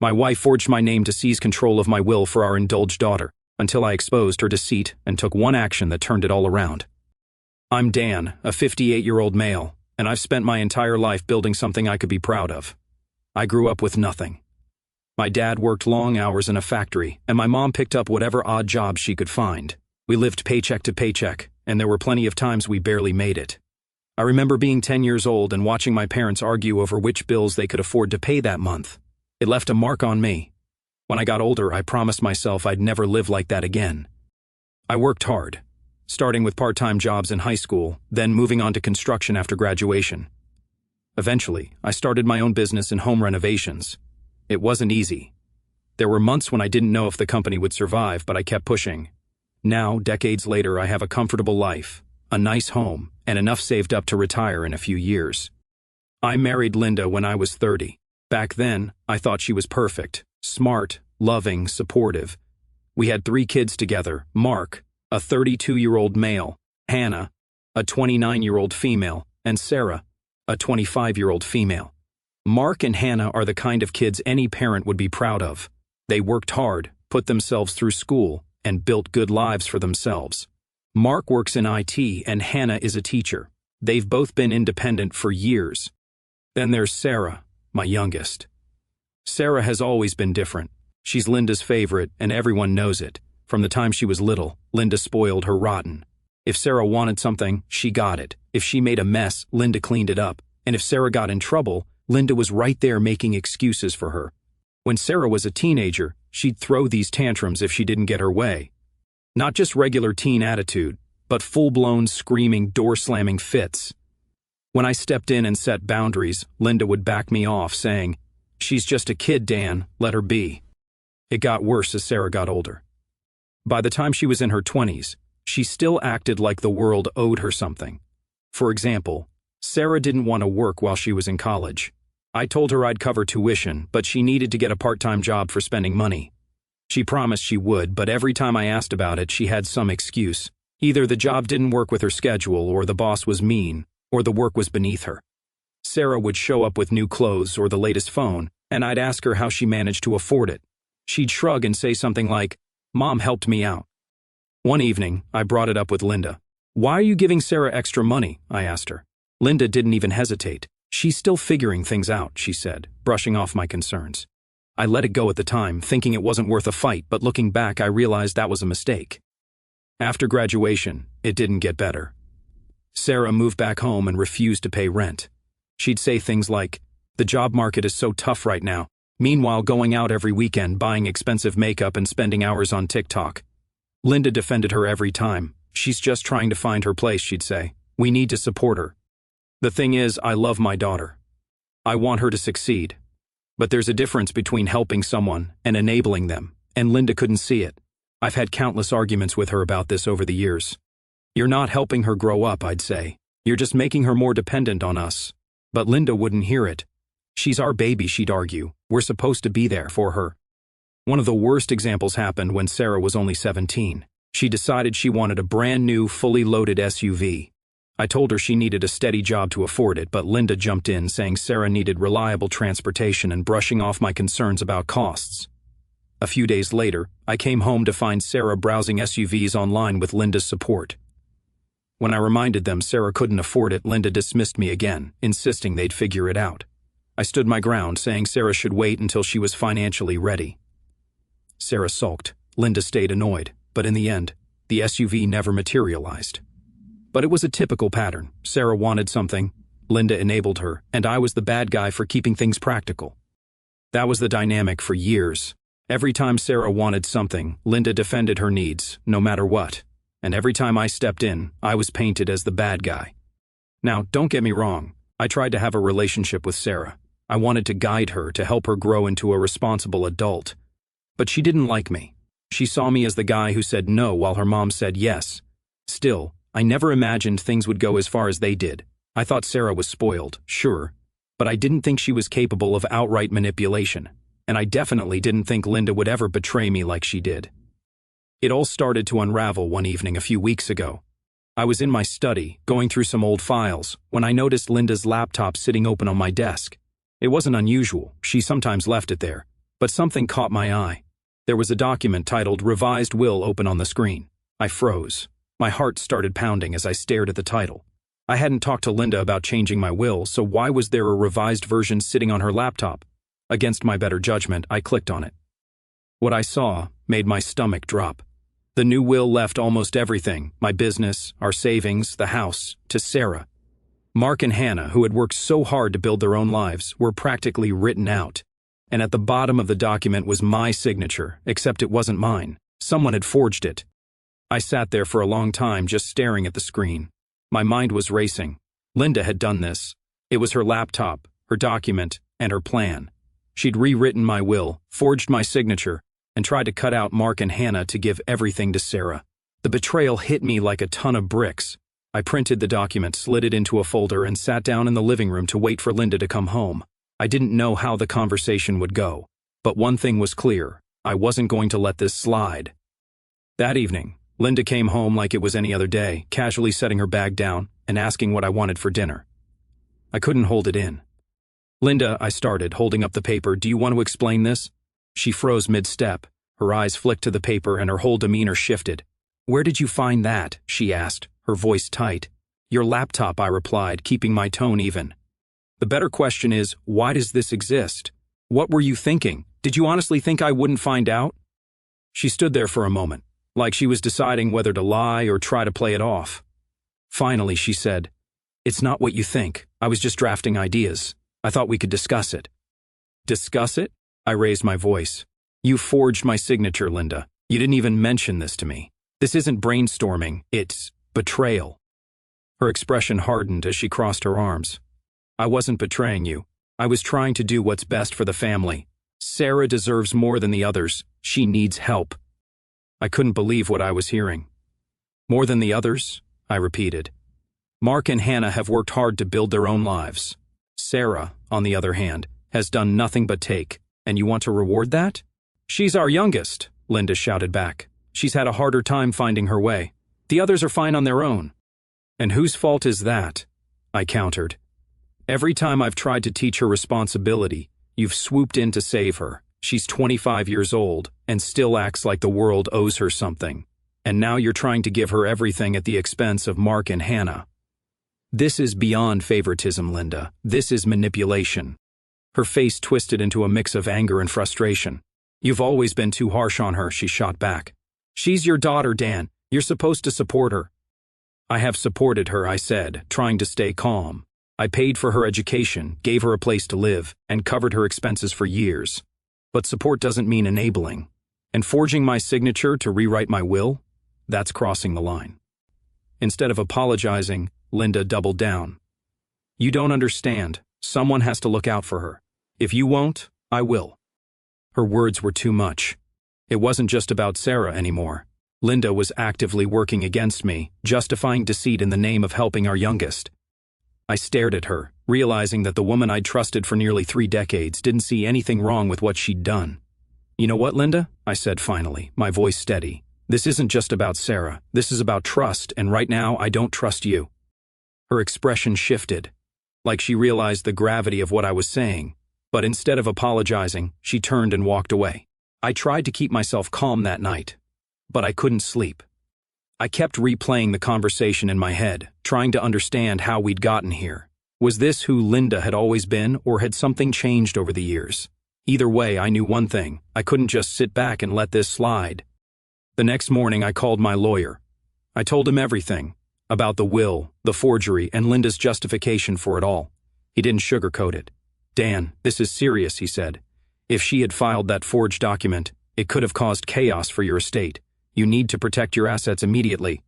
My wife forged my name to seize control of my will for our indulged daughter, until I exposed her deceit and took one action that turned it all around. I'm Dan, a 58-year-old male, and I've spent my entire life building something I could be proud of. I grew up with nothing. My dad worked long hours in a factory, and my mom picked up whatever odd jobs she could find. We lived paycheck to paycheck, and there were plenty of times we barely made it. I remember being 10 years old and watching my parents argue over which bills they could afford to pay that month. It left a mark on me. When I got older, I promised myself I'd never live like that again. I worked hard, starting with part-time jobs in high school, then moving on to construction after graduation. Eventually, I started my own business in home renovations. It wasn't easy. There were months when I didn't know if the company would survive, but I kept pushing. Now, decades later, I have a comfortable life, a nice home, and enough saved up to retire in a few years. I married Linda when I was 30. Back then, I thought she was perfect, smart, loving, supportive. We had 3 kids together: Mark, a 32-year-old male; Hannah, a 29-year-old female; and Sarah, a 25-year-old female. Mark and Hannah are the kind of kids any parent would be proud of. They worked hard, put themselves through school, and built good lives for themselves. Mark works in IT and Hannah is a teacher. They've both been independent for years. Then there's Sarah, my youngest. Sarah has always been different. She's Linda's favorite, and everyone knows it. From the time she was little, Linda spoiled her rotten. If Sarah wanted something, she got it. If she made a mess, Linda cleaned it up. And if Sarah got in trouble, Linda was right there making excuses for her. When Sarah was a teenager, she'd throw these tantrums if she didn't get her way. Not just regular teen attitude, but full-blown screaming, door-slamming fits. When I stepped in and set boundaries, Linda would back me off, saying, "She's just a kid, Dan, let her be." It got worse as Sarah got older. By the time she was in her 20s, she still acted like the world owed her something. For example, Sarah didn't want to work while she was in college. I told her I'd cover tuition, but she needed to get a part-time job for spending money. She promised she would, but every time I asked about it, she had some excuse. Either the job didn't work with her schedule, or the boss was mean, or the work was beneath her. Sarah would show up with new clothes or the latest phone, and I'd ask her how she managed to afford it. She'd shrug and say something like, "Mom helped me out." One evening, I brought it up with Linda. "Why are you giving Sarah extra money?" I asked her. Linda didn't even hesitate. "She's still figuring things out," she said, brushing off my concerns. I let it go at the time, thinking it wasn't worth a fight, but looking back, I realized that was a mistake. After graduation, it didn't get better. Sarah moved back home and refused to pay rent. She'd say things like, "The job market is so tough right now," meanwhile going out every weekend buying expensive makeup and spending hours on TikTok. Linda defended her every time. "She's just trying to find her place," she'd say. "We need to support her." The thing is, I love my daughter. I want her to succeed. But there's a difference between helping someone and enabling them, and Linda couldn't see it. I've had countless arguments with her about this over the years. "You're not helping her grow up," I'd say. "You're just making her more dependent on us." But Linda wouldn't hear it. "She's our baby," she'd argue. "We're supposed to be there for her." One of the worst examples happened when Sarah was only 17. She decided she wanted a brand new, fully loaded SUV. I told her she needed a steady job to afford it, but Linda jumped in, saying Sarah needed reliable transportation and brushing off my concerns about costs. A few days later, I came home to find Sarah browsing SUVs online with Linda's support. When I reminded them Sarah couldn't afford it, Linda dismissed me again, insisting they'd figure it out. I stood my ground, saying Sarah should wait until she was financially ready. Sarah sulked. Linda stayed annoyed, but in the end, the SUV never materialized. But it was a typical pattern. Sarah wanted something, Linda enabled her, and I was the bad guy for keeping things practical. That was the dynamic for years. Every time Sarah wanted something, Linda defended her needs, no matter what. And every time I stepped in, I was painted as the bad guy. Now, don't get me wrong. I tried to have a relationship with Sarah. I wanted to guide her, to help her grow into a responsible adult. But she didn't like me. She saw me as the guy who said no while her mom said yes. Still, I never imagined things would go as far as they did. I thought Sarah was spoiled, sure, but I didn't think she was capable of outright manipulation, and I definitely didn't think Linda would ever betray me like she did. It all started to unravel one evening a few weeks ago. I was in my study, going through some old files, when I noticed Linda's laptop sitting open on my desk. It wasn't unusual, she sometimes left it there. But something caught my eye. There was a document titled Revised Will open on the screen. I froze. My heart started pounding as I stared at the title. I hadn't talked to Linda about changing my will, so why was there a revised version sitting on her laptop? Against my better judgment, I clicked on it. What I saw made my stomach drop. The new will left almost everything, my business, our savings, the house, to Sarah. Mark and Hannah, who had worked so hard to build their own lives, were practically written out. And at the bottom of the document was my signature, except it wasn't mine. Someone had forged it. I sat there for a long time just staring at the screen. My mind was racing. Linda had done this. It was her laptop, her document, and her plan. She'd rewritten my will, forged my signature, and tried to cut out Mark and Hannah to give everything to Sarah. The betrayal hit me like a ton of bricks. I printed the document, slid it into a folder, and sat down in the living room to wait for Linda to come home. I didn't know how the conversation would go, but one thing was clear: I wasn't going to let this slide. That evening, Linda came home like it was any other day, casually setting her bag down and asking what I wanted for dinner. I couldn't hold it in. "Linda," I started, holding up the paper, "do you want to explain this?" She froze mid-step. Her eyes flicked to the paper and her whole demeanor shifted. "Where did you find that?" she asked, her voice tight. "Your laptop," I replied, keeping my tone even. "The better question is, why does this exist? What were you thinking? Did you honestly think I wouldn't find out?" She stood there for a moment, like she was deciding whether to lie or try to play it off. Finally, she said, "It's not what you think. I was just drafting ideas. I thought we could discuss it." "Discuss it?" I raised my voice. "You forged my signature, Linda. You didn't even mention this to me. This isn't brainstorming, it's betrayal." Her expression hardened as she crossed her arms. "I wasn't betraying you. I was trying to do what's best for the family. Sarah deserves more than the others. She needs help." I couldn't believe what I was hearing. "More than the others?" I repeated. "Mark and Hannah have worked hard to build their own lives. Sarah, on the other hand, has done nothing but take, and you want to reward that?" "She's our youngest," Linda shouted back. "She's had a harder time finding her way. The others are fine on their own." "And whose fault is that?" I countered. "Every time I've tried to teach her responsibility, you've swooped in to save her. She's 25 years old and still acts like the world owes her something. And now you're trying to give her everything at the expense of Mark and Hannah. This is beyond favoritism, Linda. This is manipulation." Her face twisted into a mix of anger and frustration. "You've always been too harsh on her," she shot back. "She's your daughter, Dan. You're supposed to support her." "I have supported her," I said, trying to stay calm. "I paid for her education, gave her a place to live, and covered her expenses for years. But support doesn't mean enabling. And forging my signature to rewrite my will? That's crossing the line." Instead of apologizing, Linda doubled down. "You don't understand. Someone has to look out for her. If you won't, I will." Her words were too much. It wasn't just about Sarah anymore. Linda was actively working against me, justifying deceit in the name of helping our youngest. I stared at her, realizing that the woman I'd trusted for nearly 3 decades didn't see anything wrong with what she'd done. "You know what, Linda?" I said finally, my voice steady. "This isn't just about Sarah. This is about trust, and right now I don't trust you." Her expression shifted, like she realized the gravity of what I was saying, but instead of apologizing, she turned and walked away. I tried to keep myself calm that night, but I couldn't sleep. I kept replaying the conversation in my head, trying to understand how we'd gotten here. Was this who Linda had always been, or had something changed over the years? Either way, I knew one thing: I couldn't just sit back and let this slide. The next morning, I called my lawyer. I told him everything, about the will, the forgery, and Linda's justification for it all. He didn't sugarcoat it. "Dan, this is serious," he said. "If she had filed that forged document, it could have caused chaos for your estate. You need to protect your assets immediately."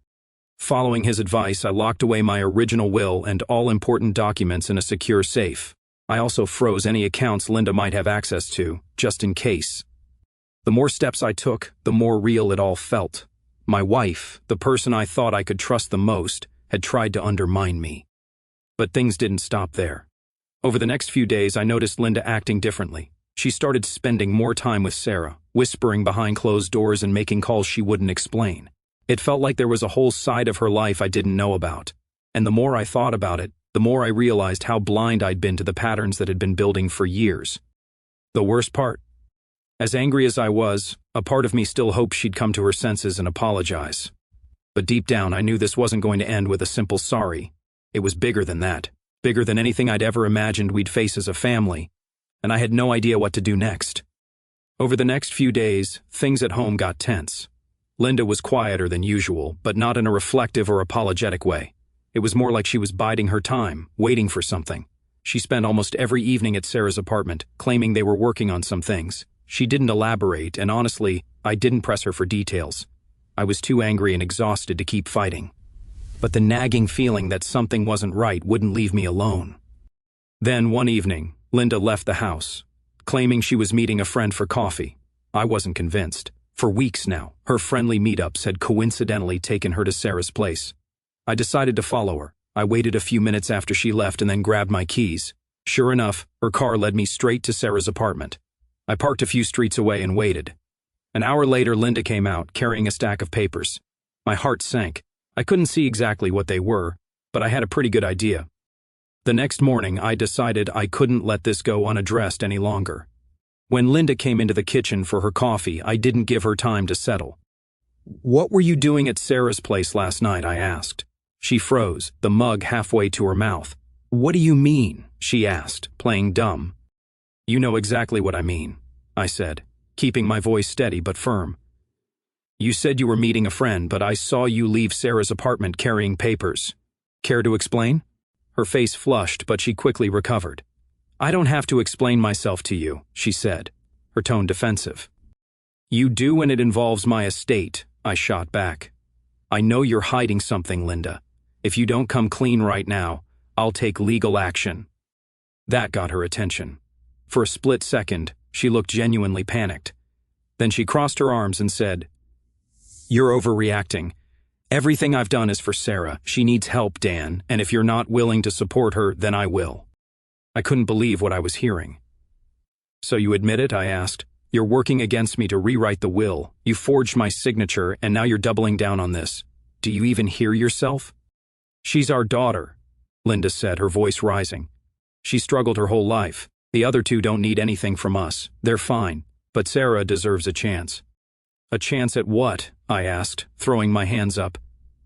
Following his advice, I locked away my original will and all important documents in a secure safe. I also froze any accounts Linda might have access to, just in case. The more steps I took, the more real it all felt. My wife, the person I thought I could trust the most, had tried to undermine me. But things didn't stop there. Over the next few days, I noticed Linda acting differently. She started spending more time with Sarah, whispering behind closed doors and making calls she wouldn't explain. It felt like there was a whole side of her life I didn't know about. And the more I thought about it, the more I realized how blind I'd been to the patterns that had been building for years. The worst part? As angry as I was, a part of me still hoped she'd come to her senses and apologize. But deep down, I knew this wasn't going to end with a simple sorry. It was bigger than that, bigger than anything I'd ever imagined we'd face as a family, and I had no idea what to do next. Over the next few days, things at home got tense. Linda was quieter than usual, but not in a reflective or apologetic way. It was more like she was biding her time, waiting for something. She spent almost every evening at Sarah's apartment, claiming they were working on some things. She didn't elaborate, and honestly, I didn't press her for details. I was too angry and exhausted to keep fighting. But the nagging feeling that something wasn't right wouldn't leave me alone. Then, one evening, Linda left the house, claiming she was meeting a friend for coffee. I wasn't convinced. For weeks now, her friendly meetups had coincidentally taken her to Sarah's place. I decided to follow her. I waited a few minutes after she left and then grabbed my keys. Sure enough, her car led me straight to Sarah's apartment. I parked a few streets away and waited. An hour later, Linda came out, carrying a stack of papers. My heart sank. I couldn't see exactly what they were, but I had a pretty good idea. The next morning, I decided I couldn't let this go unaddressed any longer. When Linda came into the kitchen for her coffee, I didn't give her time to settle. "What were you doing at Sarah's place last night?" I asked. She froze, the mug halfway to her mouth. "What do you mean?" she asked, playing dumb. "You know exactly what I mean," I said, keeping my voice steady but firm. "You said you were meeting a friend, but I saw you leave Sarah's apartment carrying papers. Care to explain?" Her face flushed, but she quickly recovered. "I don't have to explain myself to you," she said, her tone defensive. "You do when it involves my estate," I shot back. "I know you're hiding something, Linda. If you don't come clean right now, I'll take legal action." That got her attention. For a split second, she looked genuinely panicked. Then she crossed her arms and said, "You're overreacting. Everything I've done is for Sarah. She needs help, Dan, and if you're not willing to support her, then I will." I couldn't believe what I was hearing. "So you admit it?" I asked. "You're working against me to rewrite the will. You forged my signature, and now you're doubling down on this. Do you even hear yourself?" "She's our daughter," Linda said, her voice rising. "She struggled her whole life. The other two don't need anything from us. They're fine. But Sarah deserves a chance." "A chance at what?" I asked, throwing my hands up.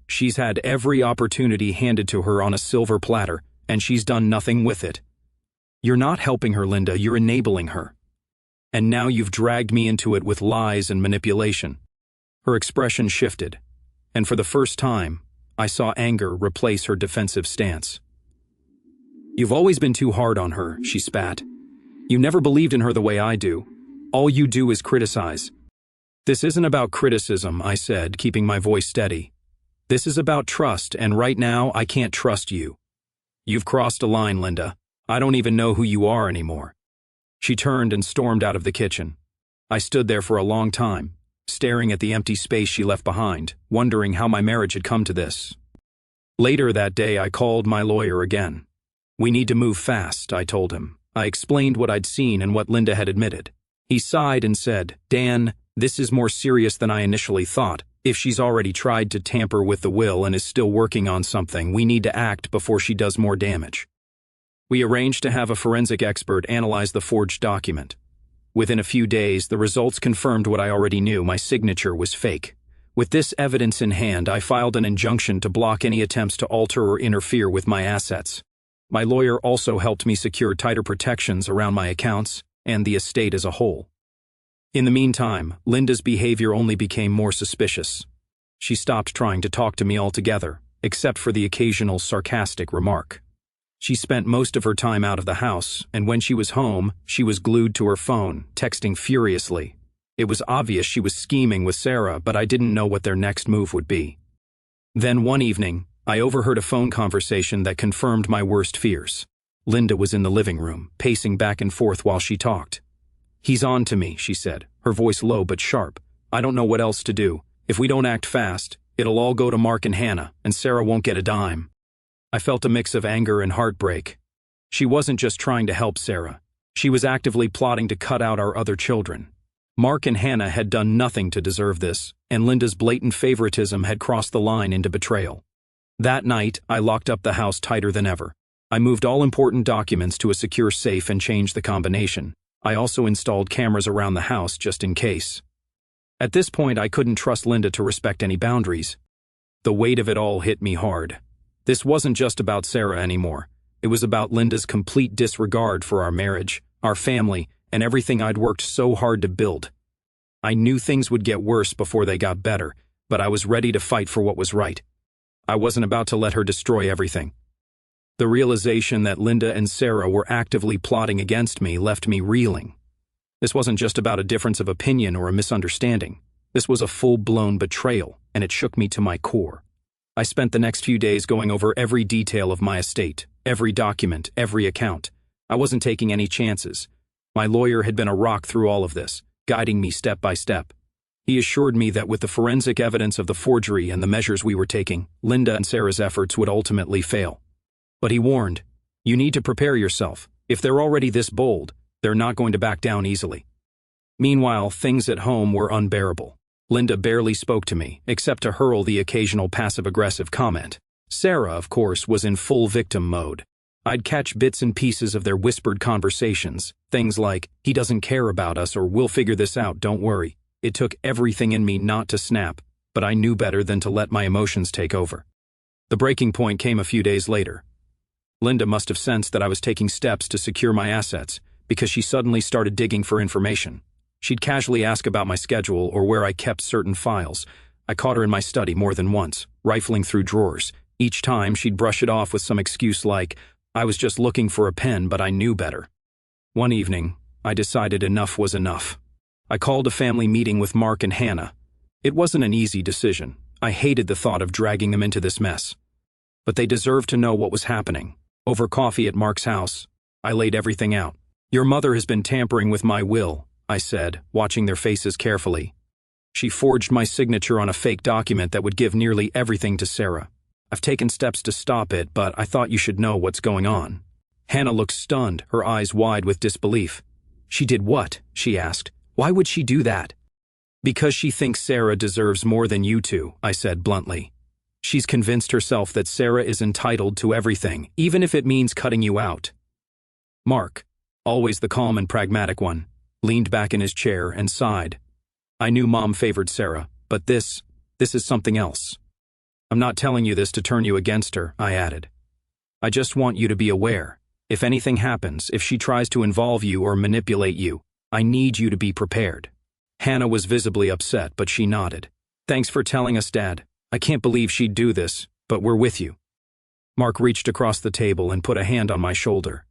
"She's had every opportunity handed to her on a silver platter, and she's done nothing with it. You're not helping her, Linda, you're enabling her. And now you've dragged me into it with lies and manipulation." Her expression shifted, and for the first time, I saw anger replace her defensive stance. "You've always been too hard on her," she spat. "You never believed in her the way I do. All you do is criticize." "This isn't about criticism," I said, keeping my voice steady. "This is about trust, and right now I can't trust you. You've crossed a line, Linda. I don't even know who you are anymore." She turned and stormed out of the kitchen. I stood there for a long time, staring at the empty space she left behind, wondering how my marriage had come to this. Later that day, I called my lawyer again. "We need to move fast," I told him. I explained what I'd seen and what Linda had admitted. He sighed and said, "Dan, this is more serious than I initially thought. If she's already tried to tamper with the will and is still working on something, we need to act before she does more damage." We arranged to have a forensic expert analyze the forged document. Within a few days, the results confirmed what I already knew: my signature was fake. With this evidence in hand, I filed an injunction to block any attempts to alter or interfere with my assets. My lawyer also helped me secure tighter protections around my accounts and the estate as a whole. In the meantime, Linda's behavior only became more suspicious. She stopped trying to talk to me altogether, except for the occasional sarcastic remark. She spent most of her time out of the house, and when she was home, she was glued to her phone, texting furiously. It was obvious she was scheming with Sarah, but I didn't know what their next move would be. Then one evening, I overheard a phone conversation that confirmed my worst fears. Linda was in the living room, pacing back and forth while she talked. "He's on to me," she said, her voice low but sharp. "I don't know what else to do. If we don't act fast, it'll all go to Mark and Hannah, and Sarah won't get a dime." I felt a mix of anger and heartbreak. She wasn't just trying to help Sarah. She was actively plotting to cut out our other children. Mark and Hannah had done nothing to deserve this, and Linda's blatant favoritism had crossed the line into betrayal. That night, I locked up the house tighter than ever. I moved all important documents to a secure safe and changed the combination. I also installed cameras around the house just in case. At this point, I couldn't trust Linda to respect any boundaries. The weight of it all hit me hard. This wasn't just about Sarah anymore. It was about Linda's complete disregard for our marriage, our family, and everything I'd worked so hard to build. I knew things would get worse before they got better, but I was ready to fight for what was right. I wasn't about to let her destroy everything. The realization that Linda and Sarah were actively plotting against me left me reeling. This wasn't just about a difference of opinion or a misunderstanding. This was a full-blown betrayal, and it shook me to my core. I spent the next few days going over every detail of my estate, every document, every account. I wasn't taking any chances. My lawyer had been a rock through all of this, guiding me step by step. He assured me that with the forensic evidence of the forgery and the measures we were taking, Linda and Sarah's efforts would ultimately fail. But he warned, "You need to prepare yourself. If they're already this bold, they're not going to back down easily." Meanwhile, things at home were unbearable. Linda barely spoke to me, except to hurl the occasional passive-aggressive comment. Sarah, of course, was in full victim mode. I'd catch bits and pieces of their whispered conversations, things like, "He doesn't care about us," or "We'll figure this out, don't worry." It took everything in me not to snap, but I knew better than to let my emotions take over. The breaking point came a few days later. Linda must have sensed that I was taking steps to secure my assets, because she suddenly started digging for information. She'd casually ask about my schedule or where I kept certain files. I caught her in my study more than once, rifling through drawers. Each time, she'd brush it off with some excuse like, "I was just looking for a pen, but I knew better." One evening, I decided enough was enough. I called a family meeting with Mark and Hannah. It wasn't an easy decision. I hated the thought of dragging them into this mess. But they deserved to know what was happening. Over coffee at Mark's house, I laid everything out. "Your mother has been tampering with my will," I said, watching their faces carefully. "She forged my signature on a fake document that would give nearly everything to Sarah. I've taken steps to stop it, but I thought you should know what's going on." Hannah looked stunned, her eyes wide with disbelief. "She did what?" she asked. "Why would she do that?" "Because she thinks Sarah deserves more than you two," I said bluntly. "She's convinced herself that Sarah is entitled to everything, even if it means cutting you out." Mark, always the calm and pragmatic one, leaned back in his chair and sighed. "I knew Mom favored Sarah, but this is something else. I'm not telling you this to turn you against her," I added. "I just want you to be aware. If anything happens, if she tries to involve you or manipulate you, I need you to be prepared." Hannah was visibly upset, but she nodded. "Thanks for telling us, Dad. I can't believe she'd do this, but we're with you." Mark reached across the table and put a hand on my shoulder.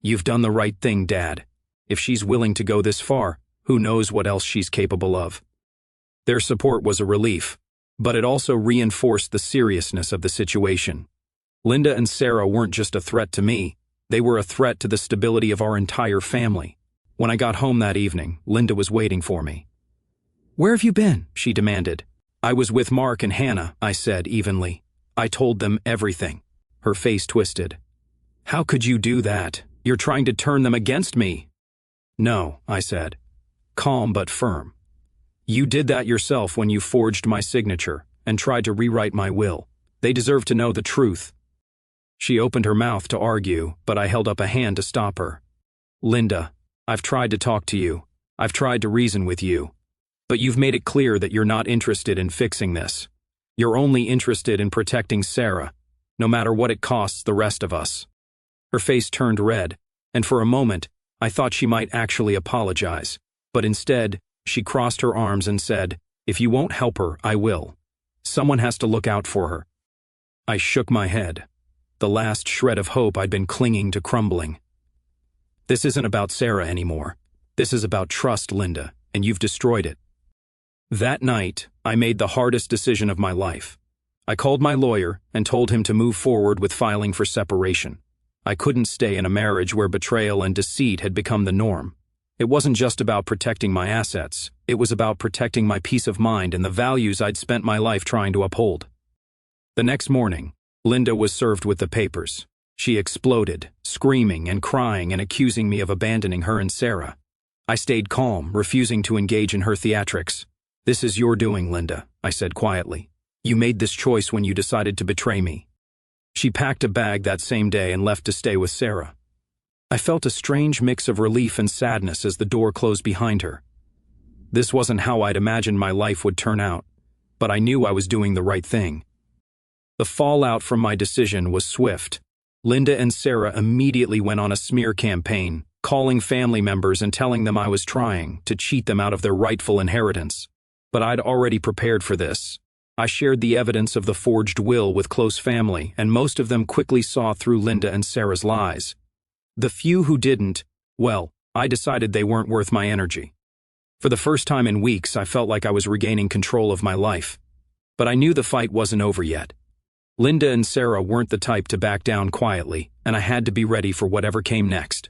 "You've done the right thing, Dad. If she's willing to go this far, who knows what else she's capable of." Their support was a relief, but it also reinforced the seriousness of the situation. Linda and Sarah weren't just a threat to me, they were a threat to the stability of our entire family. When I got home that evening, Linda was waiting for me. "Where have you been?" she demanded. "I was with Mark and Hannah," I said evenly. "I told them everything." Her face twisted. "How could you do that? You're trying to turn them against me." "No," I said, calm but firm. "You did that yourself when you forged my signature and tried to rewrite my will. They deserve to know the truth." She opened her mouth to argue, but I held up a hand to stop her. "Linda, I've tried to talk to you. I've tried to reason with you. But you've made it clear that you're not interested in fixing this. You're only interested in protecting Sarah, no matter what it costs the rest of us." Her face turned red, and for a moment, I thought she might actually apologize. But instead, she crossed her arms and said, "If you won't help her, I will. Someone has to look out for her." I shook my head. The last shred of hope I'd been clinging to crumbling. "This isn't about Sarah anymore. This is about trust, Linda, and you've destroyed it." That night, I made the hardest decision of my life. I called my lawyer and told him to move forward with filing for separation. I couldn't stay in a marriage where betrayal and deceit had become the norm. It wasn't just about protecting my assets, it was about protecting my peace of mind and the values I'd spent my life trying to uphold. The next morning, Linda was served with the papers. She exploded, screaming and crying and accusing me of abandoning her and Sarah. I stayed calm, refusing to engage in her theatrics. "This is your doing, Linda," I said quietly. "You made this choice when you decided to betray me." She packed a bag that same day and left to stay with Sarah. I felt a strange mix of relief and sadness as the door closed behind her. This wasn't how I'd imagined my life would turn out, but I knew I was doing the right thing. The fallout from my decision was swift. Linda and Sarah immediately went on a smear campaign, calling family members and telling them I was trying to cheat them out of their rightful inheritance. But I'd already prepared for this. I shared the evidence of the forged will with close family, and most of them quickly saw through Linda and Sarah's lies. The few who didn't, well, I decided they weren't worth my energy. For the first time in weeks, I felt like I was regaining control of my life. But I knew the fight wasn't over yet. Linda and Sarah weren't the type to back down quietly, and I had to be ready for whatever came next.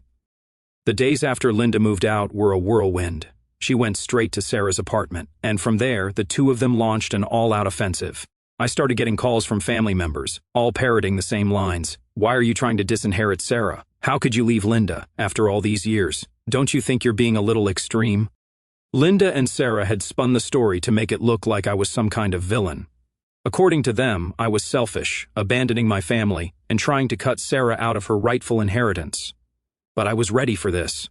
The days after Linda moved out were a whirlwind. She went straight to Sarah's apartment, and from there, the two of them launched an all-out offensive. I started getting calls from family members, all parroting the same lines. Why are you trying to disinherit Sarah? How could you leave Linda after all these years? Don't you think you're being a little extreme? Linda and Sarah had spun the story to make it look like I was some kind of villain. According to them, I was selfish, abandoning my family, and trying to cut Sarah out of her rightful inheritance. But I was ready for this.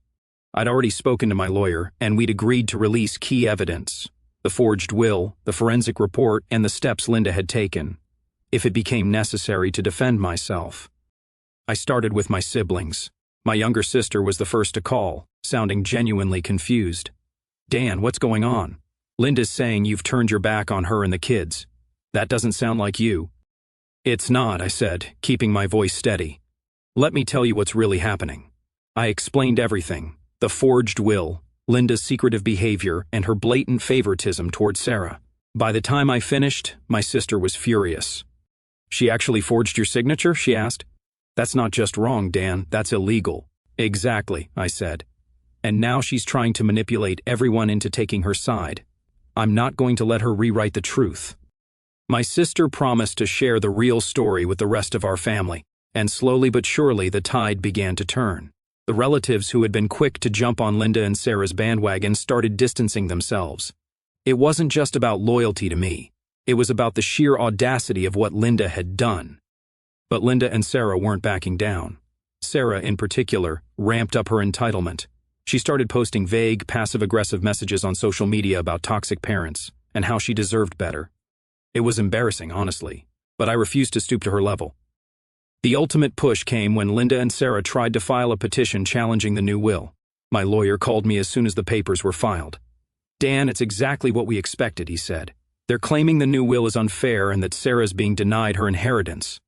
I'd already spoken to my lawyer, and we'd agreed to release key evidence: the forged will, the forensic report, and the steps Linda had taken, if it became necessary to defend myself. I started with my siblings. My younger sister was the first to call, sounding genuinely confused. Dan, what's going on? Linda's saying you've turned your back on her and the kids. That doesn't sound like you. It's not, I said, keeping my voice steady. Let me tell you what's really happening. I explained everything: the forged will, Linda's secretive behavior, and her blatant favoritism toward Sarah. By the time I finished, my sister was furious. She actually forged your signature? She asked. That's not just wrong, Dan, that's illegal. Exactly, I said. And now she's trying to manipulate everyone into taking her side. I'm not going to let her rewrite the truth. My sister promised to share the real story with the rest of our family, and slowly but surely the tide began to turn. The relatives who had been quick to jump on Linda and Sarah's bandwagon started distancing themselves. It wasn't just about loyalty to me. It was about the sheer audacity of what Linda had done. But Linda and Sarah weren't backing down. Sarah, in particular, ramped up her entitlement. She started posting vague, passive-aggressive messages on social media about toxic parents and how she deserved better. It was embarrassing, honestly, but I refused to stoop to her level. The ultimate push came when Linda and Sarah tried to file a petition challenging the new will. My lawyer called me as soon as the papers were filed. Dan, it's exactly what we expected, he said. They're claiming the new will is unfair and that Sarah's being denied her inheritance.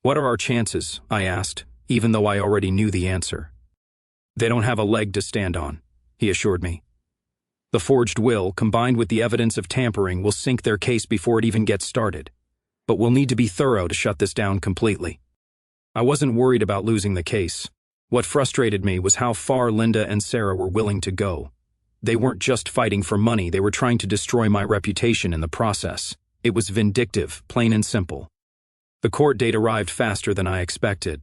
What are our chances? I asked, even though I already knew the answer. They don't have a leg to stand on, he assured me. The forged will, combined with the evidence of tampering, will sink their case before it even gets started. But we'll need to be thorough to shut this down completely. I wasn't worried about losing the case. What frustrated me was how far Linda and Sarah were willing to go. They weren't just fighting for money, they were trying to destroy my reputation in the process. It was vindictive, plain and simple. The court date arrived faster than I expected.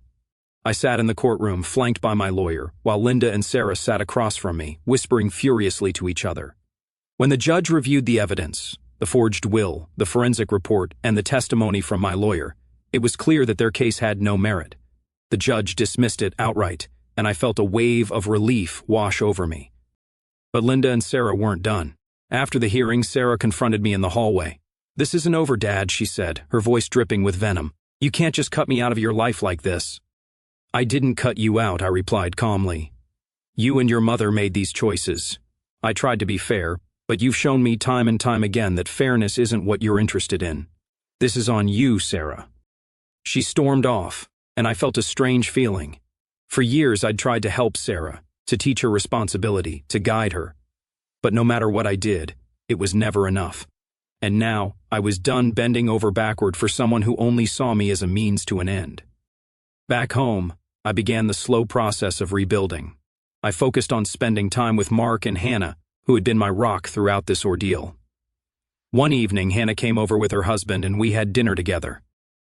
I sat in the courtroom, flanked by my lawyer, while Linda and Sarah sat across from me, whispering furiously to each other. When the judge reviewed the evidence, the forged will, the forensic report, and the testimony from my lawyer, it was clear that their case had no merit. The judge dismissed it outright, and I felt a wave of relief wash over me. But Linda and Sarah weren't done. After the hearing, Sarah confronted me in the hallway. "This isn't over, Dad," she said, her voice dripping with venom. "You can't just cut me out of your life like this." "I didn't cut you out," I replied calmly. "You and your mother made these choices. I tried to be fair, but you've shown me time and time again that fairness isn't what you're interested in. This is on you, Sarah." She stormed off, and I felt a strange feeling. For years I'd tried to help Sarah, to teach her responsibility, to guide her. But no matter what I did, it was never enough. And now, I was done bending over backward for someone who only saw me as a means to an end. Back home, I began the slow process of rebuilding. I focused on spending time with Mark and Hannah, who had been my rock throughout this ordeal. One evening, Hannah came over with her husband and we had dinner together.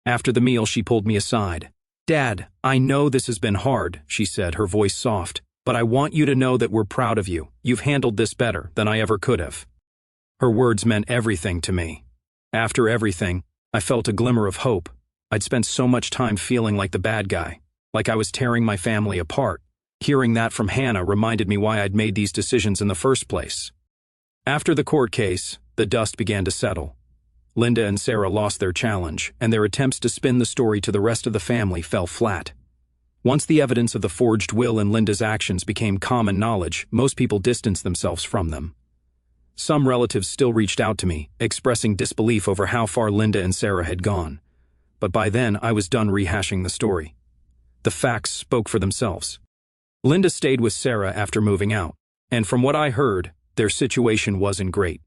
After the meal, she pulled me aside. "Dad, I know this has been hard," she said, her voice soft, "but I want you to know that we're proud of you. You've handled this better than I ever could have." Her words meant everything to me. After everything, I felt a glimmer of hope. I'd spent so much time feeling like the bad guy, like I was tearing my family apart. Hearing that from Hannah reminded me why I'd made these decisions in the first place. After the court case, the dust began to settle. Linda and Sarah lost their challenge, and their attempts to spin the story to the rest of the family fell flat. Once the evidence of the forged will and Linda's actions became common knowledge, most people distanced themselves from them. Some relatives still reached out to me, expressing disbelief over how far Linda and Sarah had gone. But by then, I was done rehashing the story. The facts spoke for themselves. Linda stayed with Sarah after moving out, and from what I heard, their situation wasn't great.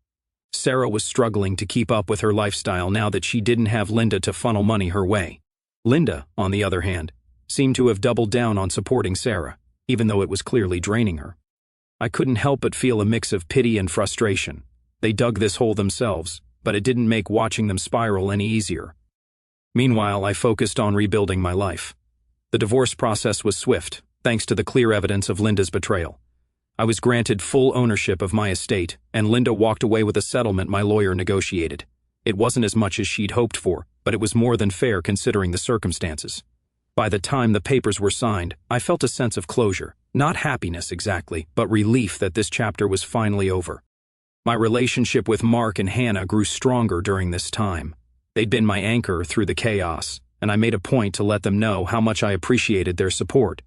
Sarah was struggling to keep up with her lifestyle now that she didn't have Linda to funnel money her way. Linda, on the other hand, seemed to have doubled down on supporting Sarah, even though it was clearly draining her. I couldn't help but feel a mix of pity and frustration. They dug this hole themselves, but it didn't make watching them spiral any easier. Meanwhile, I focused on rebuilding my life. The divorce process was swift, thanks to the clear evidence of Linda's betrayal. I was granted full ownership of my estate, and Linda walked away with a settlement my lawyer negotiated. It wasn't as much as she'd hoped for, but it was more than fair considering the circumstances. By the time the papers were signed, I felt a sense of closure. Not happiness exactly, but relief that this chapter was finally over. My relationship with Mark and Hannah grew stronger during this time. They'd been my anchor through the chaos, and I made a point to let them know how much I appreciated their support.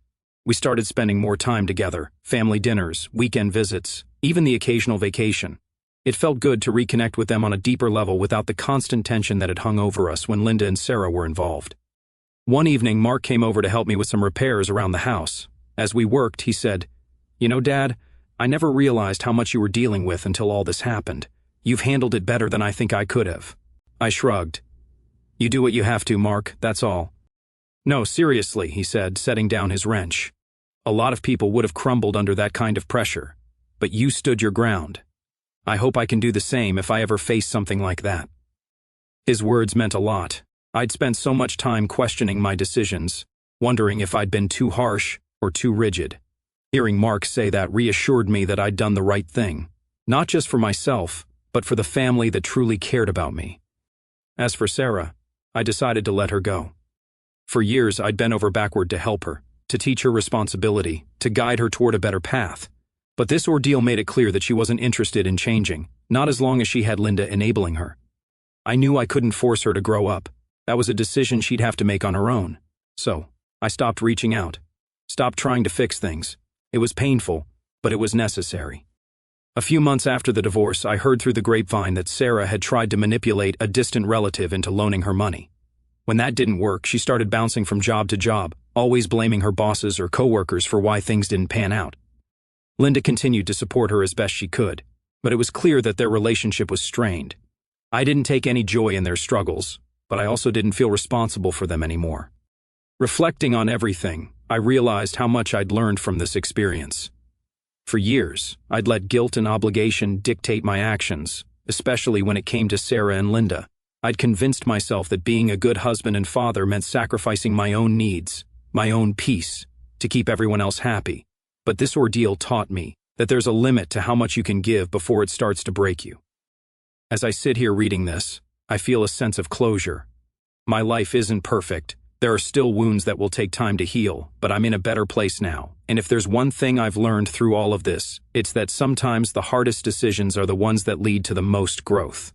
We started spending more time together, family dinners, weekend visits, even the occasional vacation. It felt good to reconnect with them on a deeper level without the constant tension that had hung over us when Linda and Sarah were involved. One evening, Mark came over to help me with some repairs around the house. As we worked, he said, "You know, Dad, I never realized how much you were dealing with until all this happened. You've handled it better than I think I could have." I shrugged. "You do what you have to, Mark, that's all." "No, seriously," he said, setting down his wrench. "A lot of people would have crumbled under that kind of pressure, but you stood your ground. I hope I can do the same if I ever face something like that." His words meant a lot. I'd spent so much time questioning my decisions, wondering if I'd been too harsh or too rigid. Hearing Mark say that reassured me that I'd done the right thing, not just for myself, but for the family that truly cared about me. As for Sarah, I decided to let her go. For years, I'd bent over backward to help her, to teach her responsibility, to guide her toward a better path. But this ordeal made it clear that she wasn't interested in changing, not as long as she had Linda enabling her. I knew I couldn't force her to grow up. That was a decision she'd have to make on her own. So, I stopped reaching out. Stopped trying to fix things. It was painful, but it was necessary. A few months after the divorce, I heard through the grapevine that Sarah had tried to manipulate a distant relative into loaning her money. When that didn't work, she started bouncing from job to job, always blaming her bosses or coworkers for why things didn't pan out. Linda continued to support her as best she could, but it was clear that their relationship was strained. I didn't take any joy in their struggles, but I also didn't feel responsible for them anymore. Reflecting on everything, I realized how much I'd learned from this experience. For years, I'd let guilt and obligation dictate my actions, especially when it came to Sarah and Linda. I'd convinced myself that being a good husband and father meant sacrificing my own needs, my own peace, to keep everyone else happy. But this ordeal taught me that there's a limit to how much you can give before it starts to break you. As I sit here reading this, I feel a sense of closure. My life isn't perfect. There are still wounds that will take time to heal, but I'm in a better place now. And if there's one thing I've learned through all of this, it's that sometimes the hardest decisions are the ones that lead to the most growth.